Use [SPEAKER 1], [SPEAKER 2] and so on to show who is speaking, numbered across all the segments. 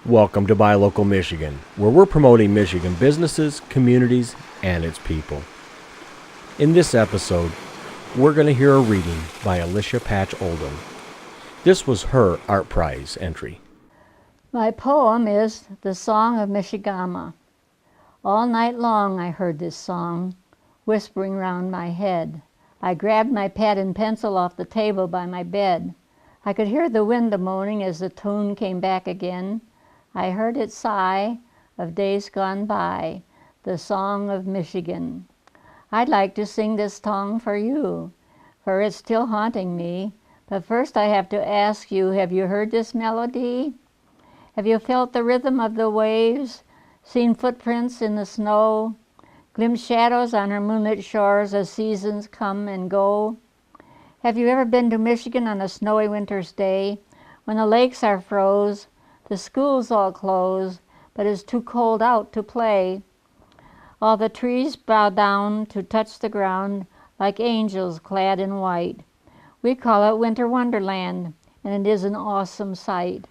[SPEAKER 1] Welcome to Buy Local Michigan, where we're promoting Michigan businesses, communities, and its people. In this episode, we're going to hear a reading by Alicia Oldham. This was her Art Prize entry.
[SPEAKER 2] My poem is The Song of Missikamaa. All night long I heard this song, whispering round my head. I grabbed my pad and pencil off the table by my bed. I could hear the wind a-moaning as the tune came back again. I heard it sigh of days gone by, the song of Michigan. I'd like to sing this song for you, for it's still haunting me. But first I have to ask you, have you heard this melody? Have you felt the rhythm of the waves, seen footprints in the snow, glimpsed shadows on her moonlit shores as seasons come and go? Have you ever been to Michigan on a snowy winter's day, when the lakes are froze, the schools all close, but it's too cold out to play? All the trees bow down to touch the ground like angels clad in white. We call it Winter Wonderland, and it is an awesome sight.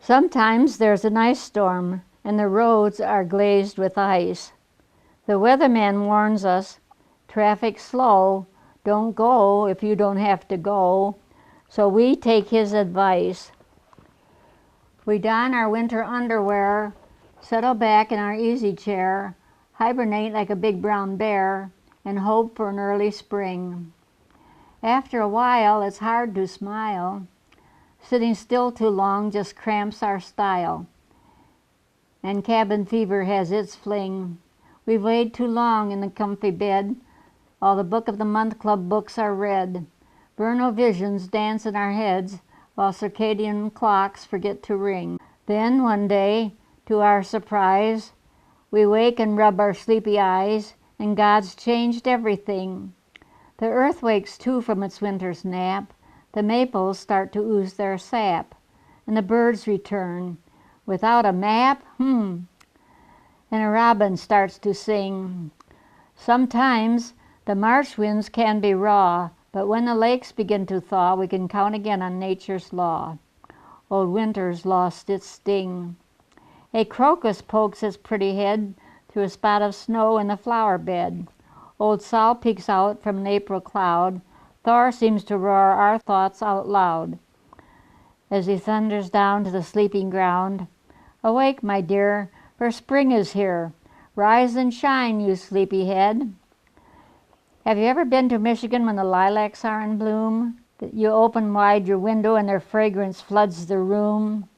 [SPEAKER 2] Sometimes there's an ice storm, and the roads are glazed with ice. The weatherman warns us, traffic slow, don't go if you don't have to go, so we take his advice. We don our winter underwear, settle back in our easy chair, hibernate like a big brown bear, and hope for an early spring. After a while, it's hard to smile. Sitting still too long just cramps our style, and cabin fever has its fling. We've laid too long in the comfy bed, all the Book of the Month Club books are read. Vernal visions dance in our heads, while circadian clocks forget to ring. Then one day, to our surprise, we wake and rub our sleepy eyes, and God's changed everything. The earth wakes too from its winter's nap, the maples start to ooze their sap, and the birds return without a map, and a robin starts to sing. Sometimes the marsh winds can be raw, but when the lakes begin to thaw, we can count again on nature's law. Old winter's lost its sting. A crocus pokes its pretty head through a spot of snow in the flower bed. Old Sol peeks out from an April cloud. Thor seems to roar our thoughts out loud as he thunders down to the sleeping ground. Awake, my dear, for spring is here. Rise and shine, you sleepyhead. Have you ever been to Michigan when the lilacs are in bloom? You open wide your window and their fragrance floods the room.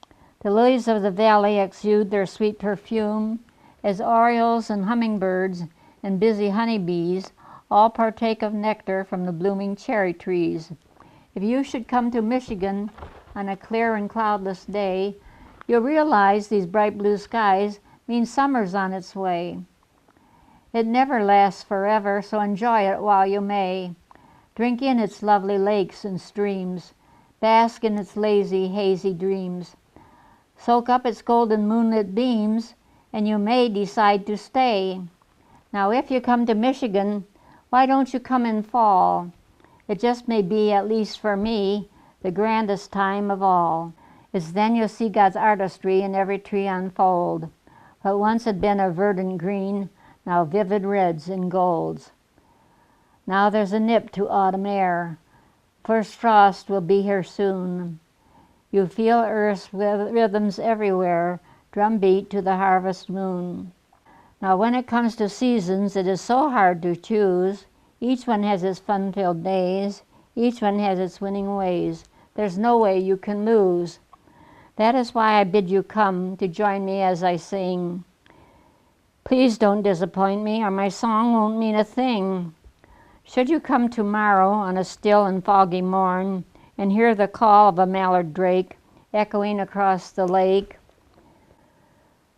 [SPEAKER 2] The lilies of the valley exude their sweet perfume as orioles and hummingbirds and busy honeybees all partake of nectar from the blooming cherry trees. If you should come to Michigan on a clear and cloudless day, you'll realize these bright blue skies mean summer's on its way. It never lasts forever, so enjoy it while you may. Drink in its lovely lakes and streams, bask in its lazy, hazy dreams. Soak up its golden moonlit beams, and you may decide to stay. Now if you come to Michigan, why don't you come in fall? It just may be, at least for me, the grandest time of all. It's then you'll see God's artistry in every tree unfold. What once had been a verdant green, now vivid reds and golds. Now there's a nip to autumn air. First frost will be here soon. You feel earth's rhythms everywhere, drumbeat to the harvest moon. Now when it comes to seasons, it is so hard to choose. Each one has its fun-filled days. Each one has its winning ways. There's no way you can lose. That is why I bid you come to join me as I sing. Please don't disappoint me, or my song won't mean a thing. Should you come tomorrow on a still and foggy morn and hear the call of a mallard drake echoing across the lake,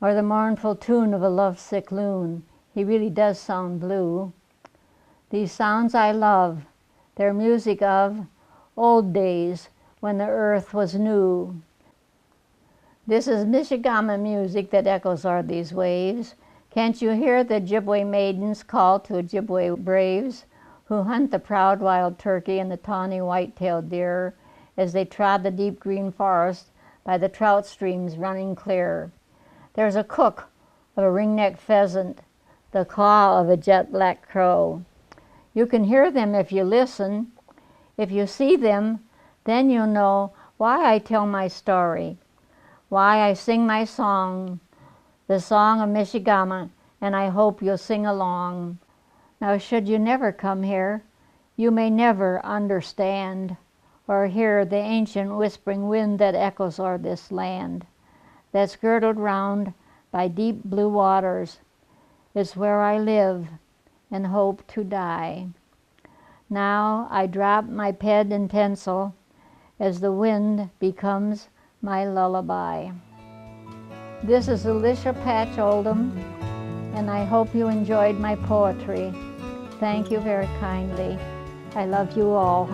[SPEAKER 2] or the mournful tune of a lovesick loon, he really does sound blue. These sounds I love, they're music of old days when the earth was new. This is Missikamaa music that echoes o'er these waves. Can't you hear the Ojibwa maidens call to Ojibwa braves who hunt the proud wild turkey and the tawny white-tailed deer as they trod the deep green forest by the trout streams running clear. There's a cook of a ringneck pheasant, the caw of a jet-black crow. You can hear them if you listen. If you see them, then you'll know why I tell my story, why I sing my song, the song of Missikamaa, and I hope you'll sing along. Now, should you never come here, you may never understand or hear the ancient whispering wind that echoes o'er this land, that's girdled round by deep blue waters. It's where I live and hope to die. Now I drop my pen and pencil as the wind becomes my lullaby. This is Alicia Patch Oldham, and I hope you enjoyed my poetry. Thank you very kindly. I love you all.